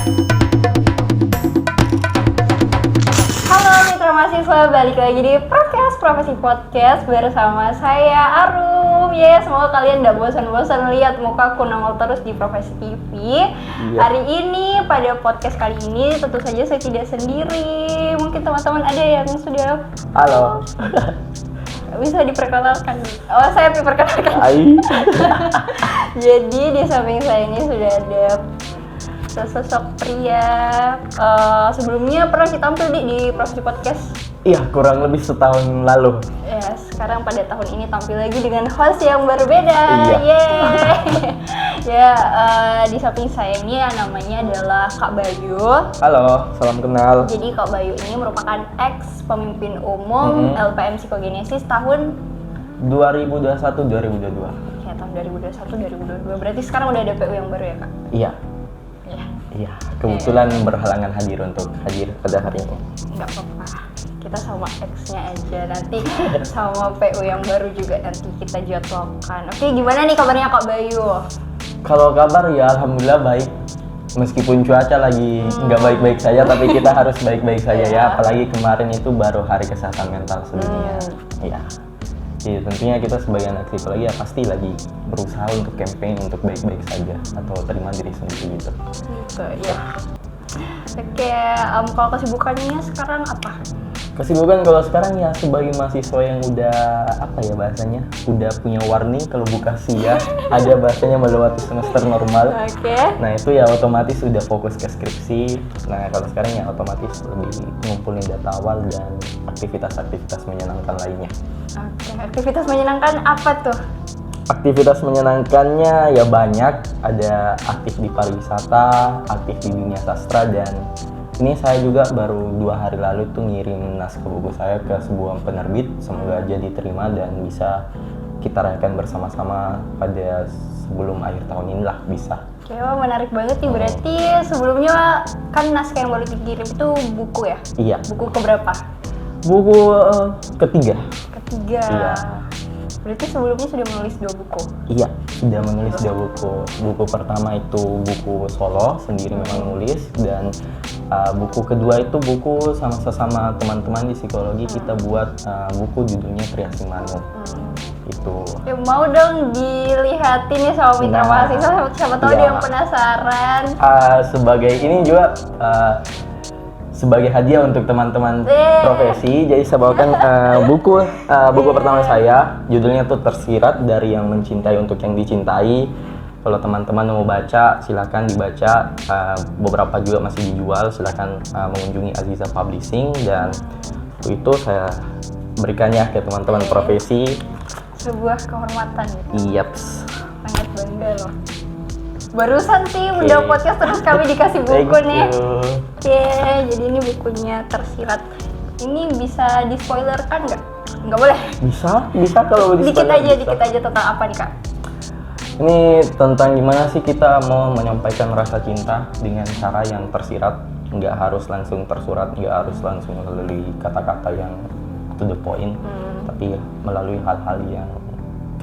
Halo mitra mahasiswa, balik lagi di Profesi Podcast bersama saya Arum. Semoga kalian gak bosan-bosan lihat mukaku nongol terus di Profesi TV. Hari ini pada podcast kali ini tentu saja saya tidak sendiri. Mungkin teman-teman ada yang sudah Halo. Bisa diperkenalkan. Oh, saya diperkenalkan. Jadi di samping saya ini sudah ada sesosok pria. Sebelumnya pernah kita tampil di Profesi Podcast. Iya, kurang lebih setahun lalu. Ya, sekarang pada tahun ini tampil lagi dengan host yang berbeda. Iya. Di samping saya ini namanya adalah Kak Bayu. Halo, salam kenal. Jadi Kak Bayu ini merupakan ex pemimpin umum LPM Psikogenesis tahun 2021-2022. ya tahun 2021-2022. Berarti sekarang udah ada PU yang baru ya, Kak? Iya. Iya, kebetulan berhalangan hadir pada hari ini. Nggak apa-apa, kita sama X-nya aja, nanti sama PU yang baru juga nanti kita jadwalkan. Oke, gimana nih kabarnya Kak Bayu? Kalau kabar ya alhamdulillah baik. Meskipun cuaca lagi nggak baik-baik saja, tapi kita harus baik-baik saja ya. Apalagi kemarin itu baru hari kesehatan mental sedunia. Iya. Jadi tentunya kita sebagai anak psikologi ya pasti lagi berusaha untuk campaign untuk baik-baik saja atau terima diri sendiri gitu. Gitu ya. Oke, kalau kesibukannya sekarang apa? Kesibukan kalau sekarang ya sebagai mahasiswa yang udah apa ya bahasanya, udah punya warning kalau buka SIA ada bahasanya melewati semester normal. Oke. Nah itu ya otomatis udah fokus ke skripsi. Nah kalau sekarang ya otomatis lebih ngumpulin data awal dan aktivitas-aktivitas menyenangkan lainnya. Oke, aktivitas menyenangkan apa tuh? Aktivitas menyenangkannya ya banyak, ada aktif di pariwisata, aktif di dunia sastra, dan ini saya juga baru 2 hari lalu tuh ngirim naskah buku saya ke sebuah penerbit. Semoga aja diterima dan bisa kita rayakan bersama-sama pada sebelum akhir tahun inilah bisa. Oke, wah menarik banget nih. Berarti sebelumnya kan naskah yang baru dikirim itu buku ya? Iya. Buku keberapa? Buku ketiga. Iya. Berarti sebelumnya sudah menulis 2 buku? Iya, sudah menulis 2 buku. Buku pertama itu buku solo, sendiri memang nulis. Dan buku kedua itu buku sama sesama teman-teman di psikologi. Kita buat buku judulnya Kreasi Manu. Itu. Ya, mau dong dilihatin nih sama mitra mahasiswa, siapa tahu dia yang penasaran. Sebagai ini juga sebagai hadiah untuk teman-teman profesi, jadi saya bawakan buku pertama saya, judulnya tuh Tersirat dari Yang Mencintai untuk Yang Dicintai. Kalau teman-teman mau baca, silakan dibaca. Beberapa juga masih dijual, silakan mengunjungi Aziza Publishing, dan itu saya berikannya ke teman-teman profesi. Sebuah kehormatan gitu. Yaps. Sangat bangga loh. Barusan sih udah podcast terus kami dikasih buku nih. Oke, jadi ini bukunya Tersirat. Ini bisa di-spoilerkan nggak? Nggak boleh? Bisa kalau dikit aja tentang apa nih, Kak? Ini tentang gimana sih kita mau menyampaikan rasa cinta dengan cara yang tersirat. Nggak harus langsung tersurat, nggak harus langsung melalui kata-kata yang to the point. Tapi melalui hal-hal yang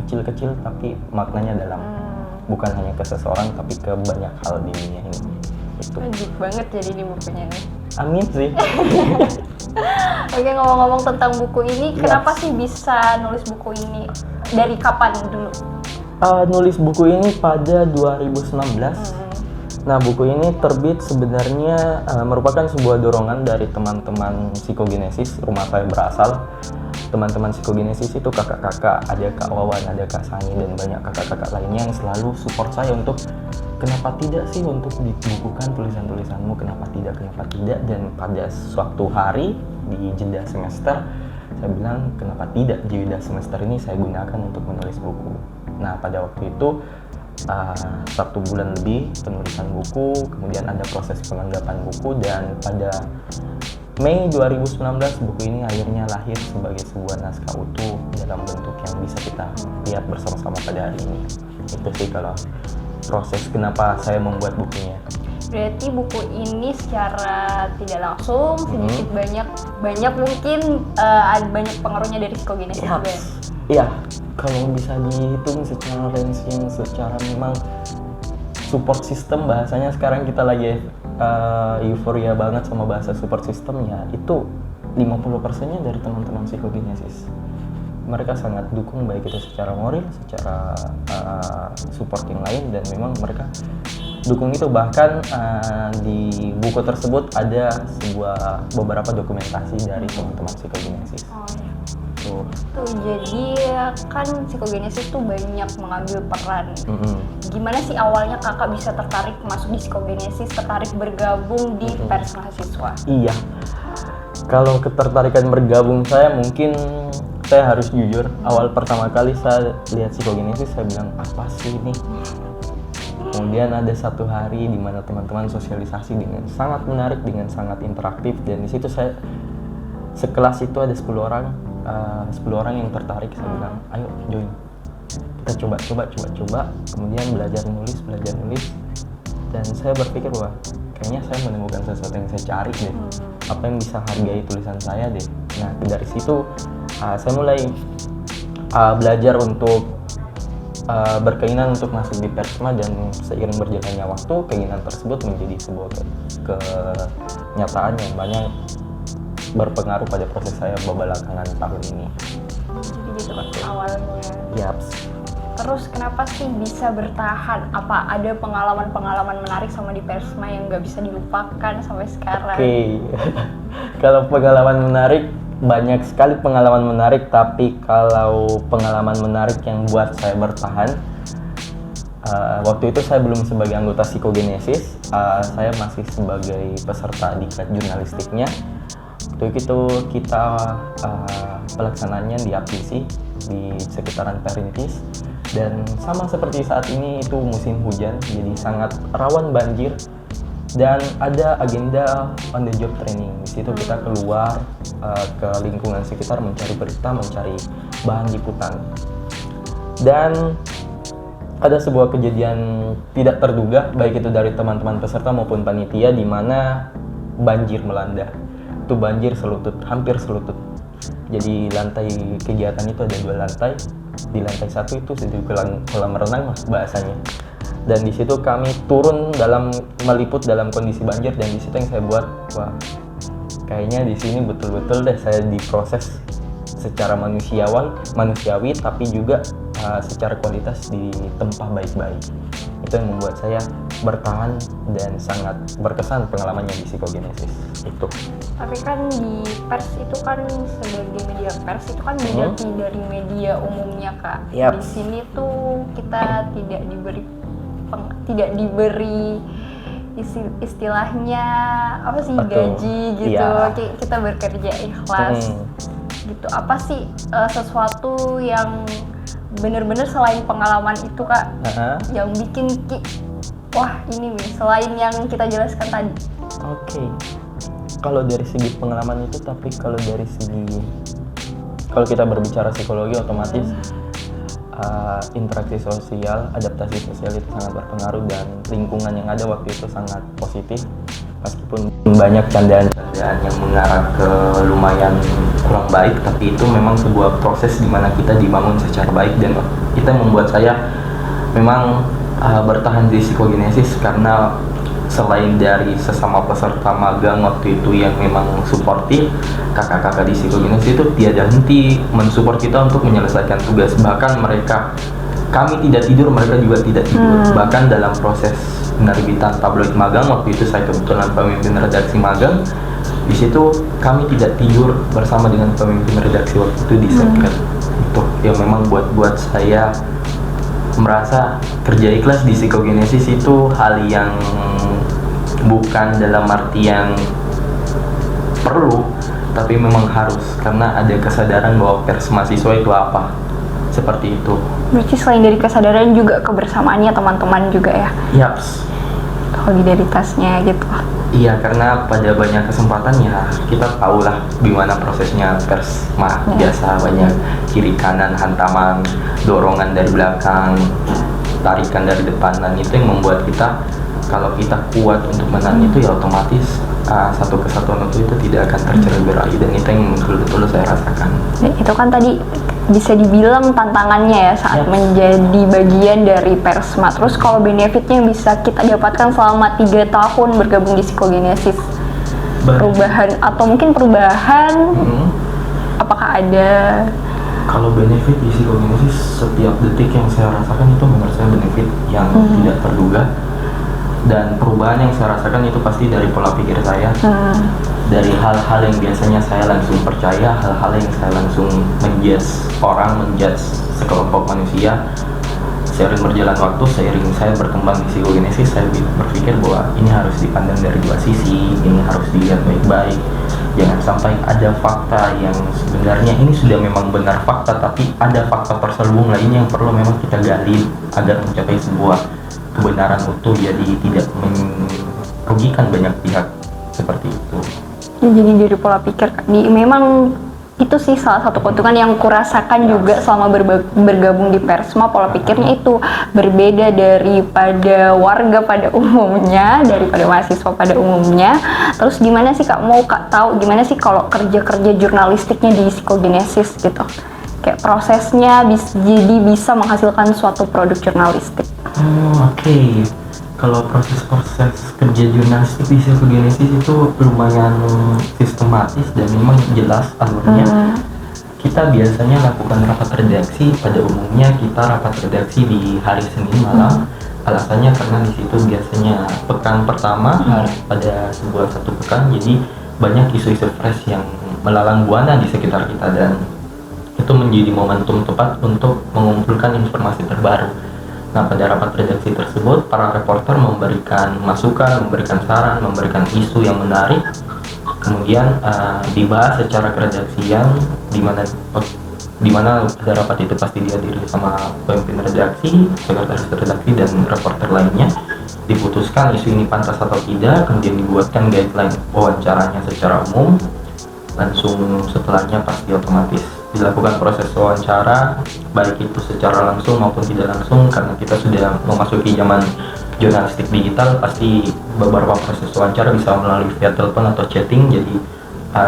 kecil-kecil tapi maknanya dalam. Bukan hanya ke seseorang tapi ke banyak hal di dunia ini. Itu. Magic banget jadi ini bukunya nih. Amin sih. Oke, ngomong-ngomong tentang buku ini, kenapa sih bisa nulis buku ini? Dari kapan dulu? Nulis buku ini pada 2019. Nah, buku ini terbit sebenarnya merupakan sebuah dorongan dari teman-teman psikogenesis rumah saya berasal. Teman-teman psikogenesis itu kakak-kakak, ada Kak Wawan, ada Kak Sani, dan banyak kakak-kakak lainnya yang selalu support saya untuk kenapa tidak sih untuk dibukukan tulisan-tulisanmu, kenapa tidak. Dan pada suatu hari di jeda semester, saya bilang kenapa tidak jeda semester ini saya gunakan untuk menulis buku. Nah, pada waktu itu 1 bulan lebih penulisan buku, kemudian ada proses penganggapan buku, dan pada Mei 2019 buku ini akhirnya lahir sebagai sebuah naskah utuh dalam bentuk yang bisa kita lihat bersama-sama pada hari ini. Itu sih kalau proses kenapa saya membuat bukunya. Berarti buku ini secara tidak langsung sedikit banyak mungkin ada banyak pengaruhnya dari psikogenesis juga ya? Iya, kalau bisa dihitung secara range yang secara memang support system, bahasanya sekarang kita lagi euforia banget sama bahasa support system ya, itu 50%-nya dari teman-teman psikokinesis. Mereka sangat dukung baik itu secara moral, secara support yang lain, dan memang mereka dukung itu. Bahkan di buku tersebut ada beberapa dokumentasi dari teman-teman psikokinesis. Tuh, jadi kan psikogenesis tuh banyak mengambil peran. Gimana sih awalnya kakak bisa tertarik masuk di psikogenesis, tertarik bergabung di pers mahasiswa? Iya, kalau ketertarikan bergabung saya, mungkin saya harus jujur, awal pertama kali saya lihat psikogenesis saya bilang apa sih ini? Kemudian ada satu hari di mana teman-teman sosialisasi dengan sangat menarik, dengan sangat interaktif, dan di situ saya sekelas itu ada 10 orang yang tertarik. Saya bilang ayo join, kita coba, kemudian belajar nulis, dan saya berpikir bahwa kayaknya saya menemukan sesuatu yang saya cari deh, apa yang bisa hargai tulisan saya deh. Nah dari situ saya mulai belajar untuk berkeinginan untuk masuk di Persma, dan seiring berjalannya waktu keinginan tersebut menjadi sebuah kenyataan yang banyak berpengaruh pada proses saya belakangan tahun ini. Jadi gitu kan awalnya. Yaps. Terus kenapa sih bisa bertahan? Apa ada pengalaman-pengalaman menarik sama di Persma yang nggak bisa dilupakan sampai sekarang? Oke. Kalau pengalaman menarik, banyak sekali pengalaman menarik, tapi kalau pengalaman menarik yang buat saya bertahan, waktu itu saya belum sebagai anggota psikogenesis, saya masih sebagai peserta diklat jurnalistiknya. Waktu itu kita pelaksanaannya di Aptisi, di sekitaran Perintis, dan sama seperti saat ini itu musim hujan, jadi sangat rawan banjir, dan ada agenda on the job training. Di situ kita keluar ke lingkungan sekitar mencari berita, mencari bahan liputan, dan ada sebuah kejadian tidak terduga baik itu dari teman-teman peserta maupun panitia, di mana banjir melanda. Itu banjir hampir selutut. Jadi lantai kegiatan itu ada 2 lantai. Di lantai 1 itu di kolam renang lah bahasanya. Dan di situ kami turun meliput dalam kondisi banjir, dan di situ yang saya buat, wah kayaknya di sini betul-betul deh saya diproses secara manusiawi, tapi juga secara kualitas ditempah baik-baik. Itu yang membuat saya bertahan dan sangat berkesan pengalamannya di psikogenesis itu. Tapi kan di pers itu kan sebagai media pers itu kan beda dari media umumnya kak. Yep. Di sini tuh kita tidak diberi istilahnya apa sih, gaji gitu. Yeah. Kita bekerja ikhlas gitu. Apa sih sesuatu yang bener-bener selain pengalaman itu kak, yang bikin wah ini nih selain yang kita jelaskan tadi? Oke. Kalau dari segi pengalaman itu, tapi kalau kita berbicara psikologi, otomatis interaksi sosial, adaptasi sosial itu sangat berpengaruh, dan lingkungan yang ada waktu itu sangat positif. Meskipun banyak candaan-candaan yang mengarah ke lumayan kurang baik, tapi itu memang sebuah proses di mana kita dibangun secara baik, dan itu membuat saya memang bertahan di psikogenesis, karena selain dari sesama peserta magang waktu itu yang memang suportif, kakak-kakak di psikogenesis itu tiada henti mensupport kita untuk menyelesaikan tugas. Bahkan kami tidak tidur, mereka juga tidak tidur. Bahkan dalam proses penerbitan tabloid magang, waktu itu saya kebetulan pemimpin redaksi magang, di situ kami tidak tidur bersama dengan pemimpin redaksi waktu itu di sekret. Itu yang memang buat saya merasa kerja ikhlas di psikogenesis itu hal yang bukan dalam arti yang perlu, tapi memang harus, karena ada kesadaran bahwa pers mahasiswa itu apa, seperti itu. Berarti selain dari kesadaran juga kebersamaannya teman-teman juga ya? Yaps. Solidaritasnya gitu. Iya, karena pada banyak kesempatan ya kita tahu lah gimana prosesnya pers biasa, banyak kiri kanan, hantaman, dorongan dari belakang, tarikan dari depan, dan itu yang membuat kita, kalau kita kuat untuk menang itu ya otomatis satu kesatuan itu tidak akan tercerai berai, dan itu yang betul-betul saya rasakan. Itu kan tadi bisa dibilang tantangannya ya saat menjadi bagian dari Persma. Terus kalau benefitnya yang bisa kita dapatkan selama 3 tahun bergabung di Psikogenesis, perubahan atau mungkin perubahan apakah ada? Kalau benefit di Psikogenesis, setiap detik yang saya rasakan itu menurut saya benefit yang tidak terduga, dan perubahan yang saya rasakan itu pasti dari pola pikir saya. Dari hal-hal yang biasanya saya langsung percaya, hal-hal yang saya langsung menjudge orang, menjudge sekelompok manusia. Seiring berjalan waktu, seiring saya berkembang di Psikogenesis, saya berpikir bahwa ini harus dipandang dari 2 sisi, ini harus dilihat baik-baik. Jangan sampai ada fakta yang sebenarnya ini sudah memang benar fakta, tapi ada fakta terselubung lainnya yang perlu memang kita gali agar mencapai sebuah kebenaran utuh, jadi tidak merugikan banyak pihak, seperti itu. Jadi dari pola pikir, memang itu sih salah satu keuntungan yang kurasakan juga selama bergabung di Persma. Pola pikirnya itu berbeda daripada warga pada umumnya, daripada mahasiswa pada umumnya. Terus gimana sih Kak, mau Kak tahu gimana sih kalau kerja jurnalistiknya di Psikogenesis gitu? Kayak prosesnya jadi bisa menghasilkan suatu produk jurnalistik. Oke. Kalau proses kerja jurnalistik di Psikogenesis itu lumayan sistematis dan memang jelas alurnya. Kita biasanya lakukan rapat redaksi, pada umumnya kita rapat redaksi di hari Senin malam. Alasannya karena di situ biasanya pekan pertama pada satu pekan, jadi banyak isu-isu fresh yang melalang buana di sekitar kita, dan itu menjadi momentum tepat untuk mengumpulkan informasi terbaru. Nah, pada rapat redaksi tersebut, para reporter memberikan masukan, memberikan saran, memberikan isu yang menarik, kemudian dibahas secara keredaksian, di mana pada rapat itu pasti dihadiri sama pemimpin redaksi, sekretaris redaksi, dan reporter lainnya. Diputuskan isu ini pantas atau tidak, kemudian dibuatkan guideline wawancaranya secara umum. Langsung setelahnya pasti otomatis dilakukan proses wawancara, baik itu secara langsung maupun tidak langsung, karena kita sudah memasuki zaman jurnalistik digital. Pasti beberapa proses wawancara bisa melalui via telepon atau chatting, jadi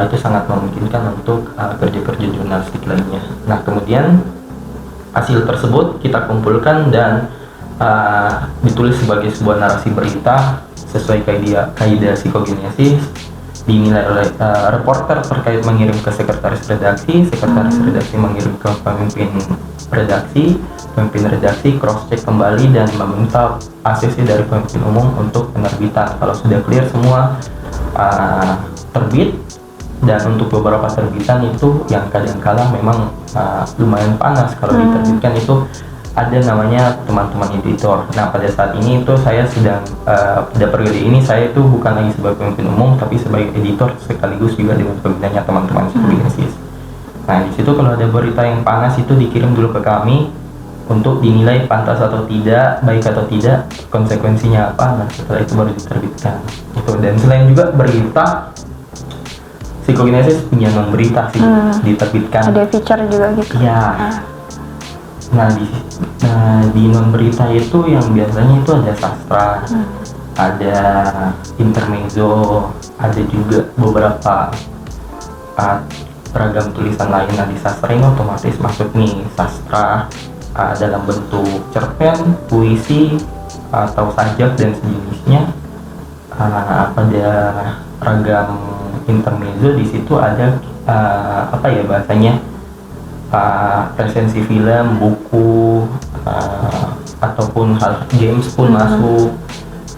itu sangat memungkinkan untuk kerja-kerja jurnalistik lainnya. Nah, kemudian hasil tersebut kita kumpulkan dan ditulis sebagai sebuah narasi berita sesuai kaidah Psikogenesis, dinilai oleh reporter terkait mengirim ke sekretaris redaksi, sekretaris redaksi mengirim ke pemimpin redaksi cross check kembali dan meminta ACC dari pemimpin umum untuk penerbitan. Kalau sudah clear semua terbit, dan untuk beberapa terbitan itu yang kadang-kala memang lumayan panas kalau diterbitkan, itu ada namanya teman-teman editor. Nah, pada saat ini itu saya sedang pada periode ini saya itu bukan lagi sebagai pemimpin umum, tapi sebagai editor sekaligus juga dengan pembinanya teman-teman Psikogenesis. Nah, di situ kalau ada berita yang panas itu dikirim dulu ke kami untuk dinilai pantas atau tidak, baik atau tidak, konsekuensinya apa. Nah, setelah itu baru diterbitkan. Itu. Dan selain juga berita, Psikogenesis punya non berita sih diterbitkan. Ada feature juga gitu. Iya. Nah, di non berita itu yang biasanya itu ada sastra, ada intermezzo, ada juga beberapa beragam tulisan lain. Nah, di sastra ini otomatis masuk nih sastra dalam bentuk cerpen, puisi, atau sajak dan sejenisnya. Pada ragam intermezzo di situ ada bahasanya resensi film, buku, ataupun hal games pun masuk.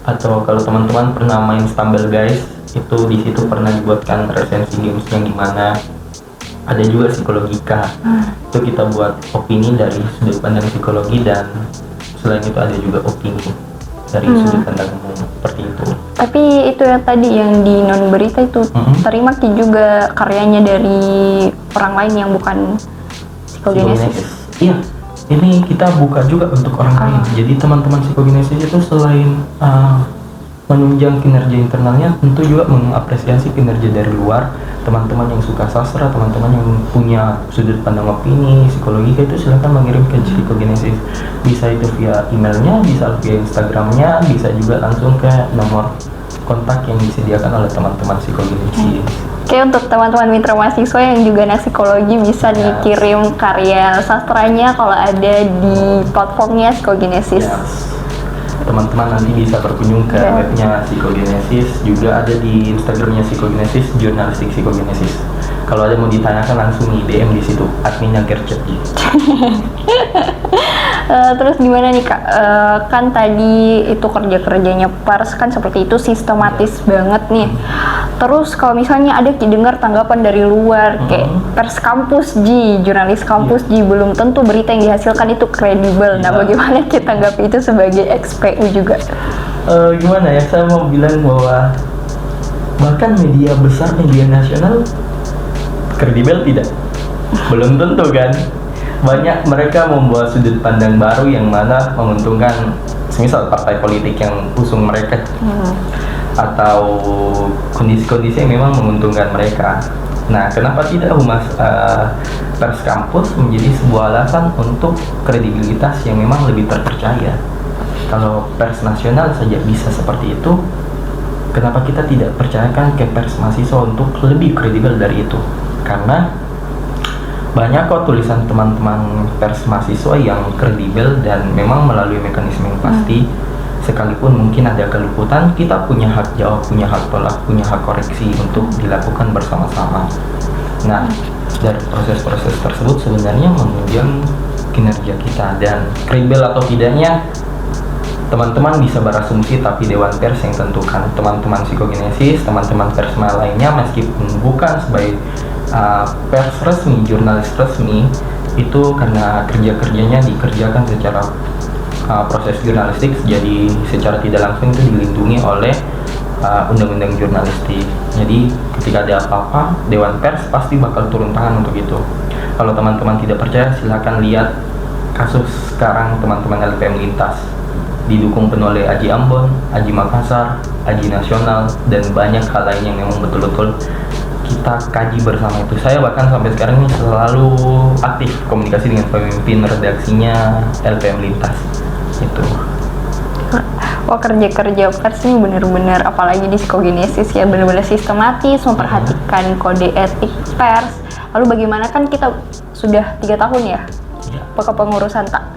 Atau kalau teman-teman pernah main Stumble Guys, itu di situ pernah dibuatkan resensi games yang dimana ada juga psikologika. Itu kita buat opini dari sudut pandang psikologi, dan selain itu ada juga opini dari sudut pandang umum, seperti itu. Tapi itu yang tadi yang di non berita itu terima juga karyanya dari orang lain yang bukan Psikogenesis. Iya, ini kita buka juga untuk orang lain. Jadi teman-teman Psikogenesis itu selain menunjang kinerja internalnya, tentu juga mengapresiasi kinerja dari luar. Teman-teman yang suka sastra, teman-teman yang punya sudut pandang opini, psikologi, itu silakan mengirim ke Psikogenesis. Bisa itu via emailnya, bisa via Instagramnya, bisa juga langsung ke nomor kontak yang disediakan oleh teman-teman Psikogenesis. Oke, untuk teman-teman mitra mahasiswa yang juga anak psikologi bisa nih kirim karya sastranya kalau ada di platformnya Psikogenesis. Teman-teman nanti bisa berkunjung ke webnya Psikogenesis, juga ada di Instagramnya Psikogenesis, jurnalistik Psikogenesis. Kalau ada mau ditanyakan langsung nih DM di situ, adminnya gercet. Terus gimana nih Kak? Kan tadi itu kerjanya pers kan seperti itu sistematis banget nih. Terus kalau misalnya ada dengar tanggapan dari luar kayak pers kampus jurnalis kampus belum tentu berita yang dihasilkan itu kredibel. Nah, bagaimana kita tanggapi itu sebagai XPU juga? Gimana ya? Saya mau bilang bahwa bahkan media besar, media nasional kredibel tidak? Belum tentu kan? Banyak mereka membuat sudut pandang baru yang mana menguntungkan semisal partai politik yang usung mereka atau kondisi-kondisi yang memang menguntungkan mereka. Nah, kenapa tidak humas pers kampus menjadi sebuah alasan untuk kredibilitas yang memang lebih terpercaya? Kalau pers nasional saja bisa seperti itu, kenapa kita tidak percayakan ke pers mahasiswa untuk lebih kredibel dari itu? Karena banyak kok tulisan teman-teman pers mahasiswa yang kredibel dan memang melalui mekanisme yang pasti. Sekalipun mungkin ada keluputan, kita punya hak jawab, punya hak tolak, punya hak koreksi untuk dilakukan bersama-sama. Nah, dari proses-proses tersebut sebenarnya menunjang kinerja kita, dan kredibel atau tidaknya teman-teman bisa berasumsi, tapi Dewan Pers yang tentukan. Teman-teman Psikogenesis, teman-teman pers lainnya meskipun bukan sebagai pers resmi, jurnalis resmi, itu karena kerja-kerjanya dikerjakan secara proses jurnalistik, jadi secara tidak langsung itu dilindungi oleh undang-undang jurnalistik. Jadi ketika ada apa-apa, Dewan Pers pasti bakal turun tangan untuk itu. Kalau teman-teman tidak percaya, silahkan lihat kasus sekarang teman-teman LPM Lintas, didukung penuh oleh Aji Ambon, Aji Makassar, Aji Nasional, dan banyak hal lain yang memang betul-betul kita kaji bersama itu. Saya bahkan sampai sekarang ini selalu aktif komunikasi dengan pemimpin redaksinya LPM Lintas itu. Wah, kerja pers ini benar-benar, apalagi di Psikogenesis ya, benar-benar sistematis memperhatikan kode etik pers. Lalu bagaimana, kan kita sudah 3 tahun ya kepengurusan tak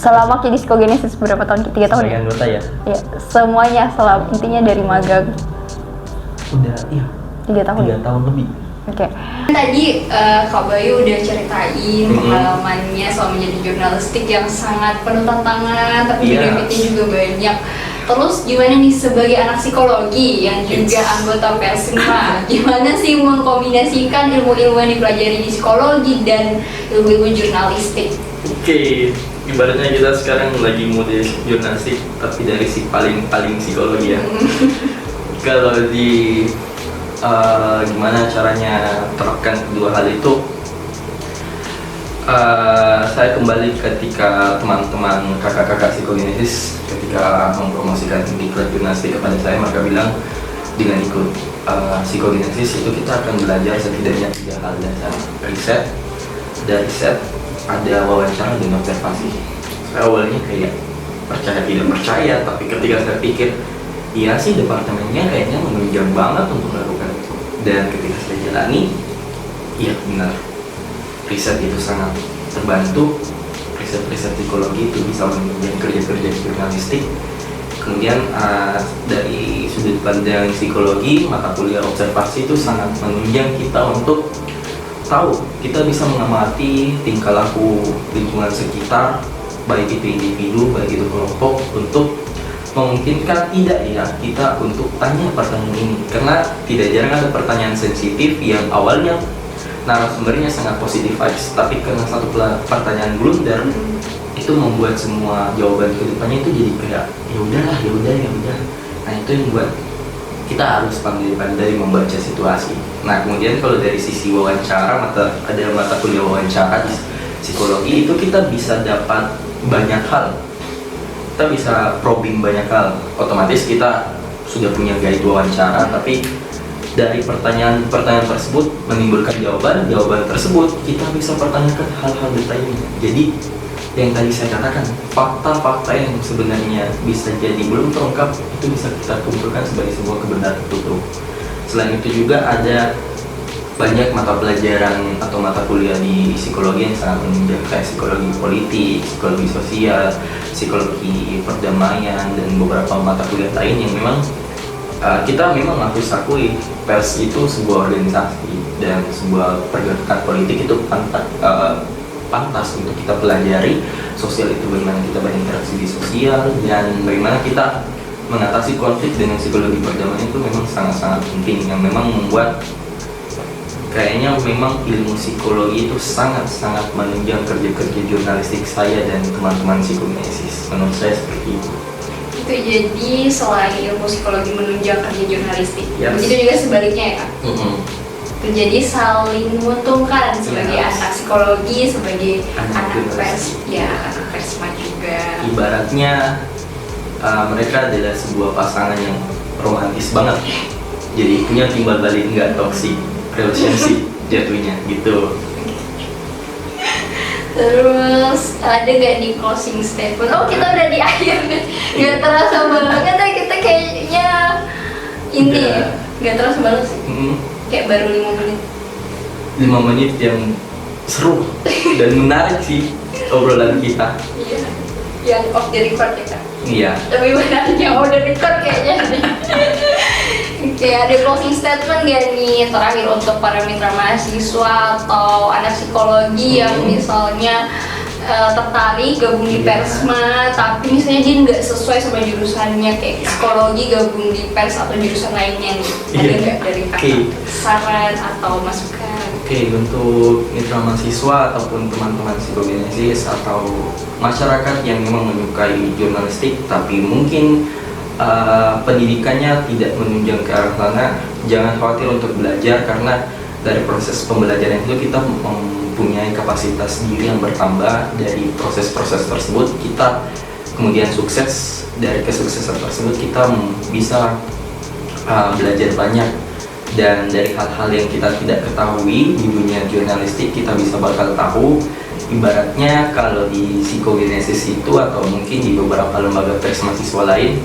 selama di Psikogenesis berapa tahun? 3 tahun sebagai anggota ya? Ya, semuanya selama, intinya dari magang udah 3 tahun. 3 tahun lebih. Oke. Tadi Kak Bayu udah ceritain pengalamannya soal menjadi jurnalistik yang sangat penuh tantangan, tapi benefitnya juga banyak. Terus gimana nih sebagai anak psikologi yang juga anggota Persma, gimana sih mengkombinasikan ilmu-ilmu yang dipelajari di psikologi dan ilmu-ilmu jurnalistik? Oke, ibaratnya kita sekarang lagi mode jurnalistik, tapi dari si paling psikologi ya. Kalau di gimana caranya terapkan kedua hal itu, saya kembali ketika teman-teman kakak-kakak Psikogenesis ketika mempromosikan diklat jurnalistik kepada saya, mereka bilang dengan ikut Psikogenesis itu kita akan belajar setidaknya 3 hal dasar: riset, dari riset ada wawancara dan observasi. Saya awalnya kayak percaya tidak percaya, tapi ketika saya pikir, iya sih departemennya kayaknya menunjang banget untuk melakukan itu. Dan ketika saya jalani, iya benar, riset itu sangat terbantu. Riset psikologi itu bisa menunjang kerja-kerja jurnalistik. Kemudian dari sudut pandang psikologi, mata kuliah observasi itu sangat menunjang kita untuk tahu, kita bisa mengamati tingkah laku lingkungan sekitar, baik itu individu, baik itu kelompok, untuk memungkinkan tidak ya kita untuk tanya pertanyaan ini. Karena tidak jarang ada pertanyaan sensitif yang awalnya narasumbernya sangat positif vibes, tapi karena satu pertanyaan blunder itu membuat semua jawaban kedepannya itu jadi kayak ya udah. Nah, itu yang buat kita harus pandai-pandai membaca situasi. Nah, kemudian kalau dari sisi wawancara, ada mata kuliah wawancara di psikologi, itu kita bisa dapat banyak hal. Kita bisa probing banyak hal. Otomatis kita sudah punya guide wawancara, tapi dari pertanyaan tersebut menimbulkan jawaban tersebut kita bisa pertanyakan hal-hal detailnya. Jadi yang tadi saya katakan, fakta-fakta yang sebenarnya bisa jadi belum terungkap itu bisa kita kumpulkan sebagai sebuah kebenaran utuh. Selain itu juga ada banyak mata pelajaran atau mata kuliah di psikologi yang sangat menunjang, kayak psikologi politik, psikologi sosial, psikologi perdamaian, dan beberapa mata kuliah lain yang memang kita memang harus akui pers itu sebuah organisasi dan sebuah pergerakan politik itu pantas untuk kita pelajari. Sosial itu bagaimana kita berinteraksi di sosial, dan bagaimana kita mengatasi konflik dengan psikologi perdamaian itu memang sangat-sangat penting, yang memang membuat kayaknya memang ilmu psikologi itu sangat-sangat menunjang kerja-kerja jurnalistik saya dan teman-teman psikogenesis. Menurut saya seperti itu. Itu jadi selain ilmu psikologi menunjang kerja jurnalistik, Yes. begitu juga sebaliknya ya Kak? Itu jadi saling menguntungkan sebagai Yes. anak psikologi, sebagai anak pers, jurnalistik. ya anak persma juga. Ibaratnya mereka adalah sebuah pasangan yang romantis banget, jadi punya timbal balik nggak toxic relationship jatuhnya gitu. Terus ada gak di closing statement? Oh kita udah di akhir nih, gak terasa banget ya, kita kayaknya ini Udah. gak terasa banget sih, kayak baru 5 menit. 5 menit yang seru dan menarik sih obrolan kita. Iya, yang off the record ya Kak? Iya. Lebih banyak yang off the record kayaknya nih. Oke, ada closing statement gak nih terakhir untuk para mitra mahasiswa atau anak psikologi yang misalnya tertarik gabung di Persma, tapi misalnya dia nggak sesuai sama jurusannya, kayak psikologi gabung di pers atau jurusan lainnya nih, ada nggak dari kakak saran atau masukan? Oke, untuk mitra mahasiswa ataupun teman-teman psikogenesis atau masyarakat yang memang menyukai jurnalistik tapi mungkin pendidikannya tidak menunjang ke arah sana, jangan khawatir untuk belajar, karena dari proses pembelajaran itu kita mempunyai kapasitas diri yang bertambah. Dari proses-proses tersebut kita kemudian sukses, dari kesuksesan tersebut kita bisa belajar banyak, dan dari hal-hal yang kita tidak ketahui di dunia jurnalistik kita bisa bakal tahu. Ibaratnya kalau di psikogenesis itu atau mungkin di beberapa lembaga pers mahasiswa lain,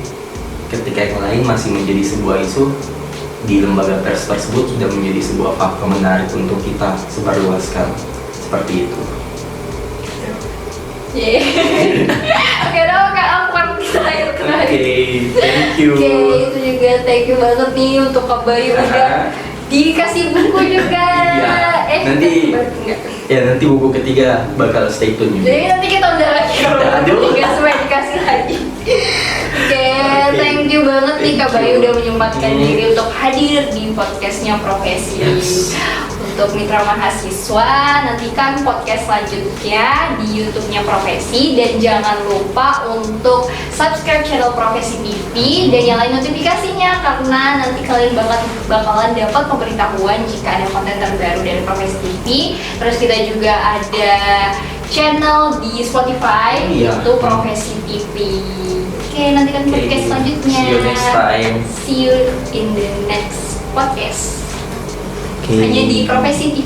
ketika yang lain masih menjadi sebuah isu, di lembaga pers tersebut sudah menjadi sebuah fakta menarik untuk kita sebarluaskan. Seperti itu. Oke dong Kak, aku terakhir. Thank you. Oke, itu juga thank you banget nih untuk Kak Bayu udah dikasih buku juga. Iya, nanti enggak. Ya nanti buku ketiga bakal stay tune juga. Jadi nanti kita udah lagi Aduh. tiga sampai dikasih lagi. Oke, thank you banget nih Kak Bayu udah menyempatkan diri untuk hadir di podcastnya Profesi. Yes. Untuk mitra mahasiswa, nantikan podcast selanjutnya di YouTube-nya Profesi, dan jangan lupa untuk subscribe channel Profesi TV dan nyalain notifikasinya, karena nanti kalian bakalan dapat pemberitahuan jika ada konten terbaru dari Profesi TV. Terus kita juga ada channel di Spotify, yaitu Profesi TV. Oke, nantikan podcast selanjutnya. See you next time. See you in the next podcast. Okay. Hanya di Profesi TV.